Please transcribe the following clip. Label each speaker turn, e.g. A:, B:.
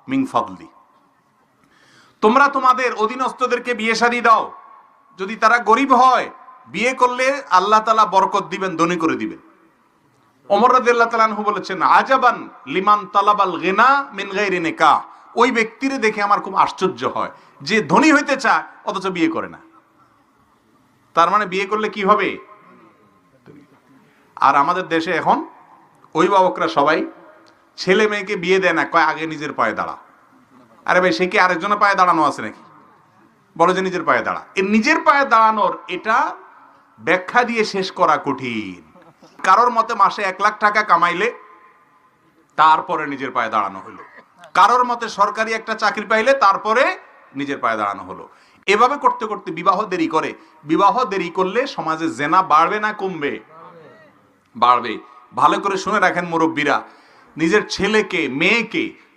A: মিন ফাদলি। তোমরা তোমাদের অধীনস্থদেরকে বিয়ে শাদী দাও, যদি তারা গরিব হয় বিয়ে করলে আল্লাহ তাআলা বরকত দিবেন, ধনী করে দিবেন। ওমর রাদিয়াল্লাহু তাআলা আনহু বলেছেন, আজাবান লিমান তালাবাল গিনা মিন গায়রি নিকাহ। ওই ব্যক্তিরে দেখে আমার খুব আশ্চর্য হয় যে ধনী হইতে চায় অথচ বিয়ে করে না। তার মানে বিয়ে করলে কি হবে? আর আমাদের দেশে এখন অভিভাবকরা সবাই ছেলে মেয়েকে বিয়ে দেয় না, কয় আগে নিজের পায়ে দাঁড়া। আরে ভাই, সে কি আরেকজনের পায়ে দাঁড়ানো আছে নাকি? বলো যে নিজের পায়ে দাঁড়া। এই নিজের পায়ে দাঁড়ানোর এটা ব্যাখ্যা দিয়ে শেষ করা কঠিন। কারোর মতে মাসে 1 লাখ টাকা কামাইলে তারপরে নিজের পায়ে দাঁড়ানো হলো, কারোর মতে সরকারি একটা চাকরি পাইলে তারপরে নিজের পায়ে দাঁড়ানো হলো। এভাবে করতে করতে বিবাহ দেরি করে। বিবাহ দেরি করলে সমাজে জেনা বাড়বে না কমবে? বাড়বে। ভালো করে শুনে রাখেন মুরব্বীরা, নিজের ছেলেকে মেয়েকে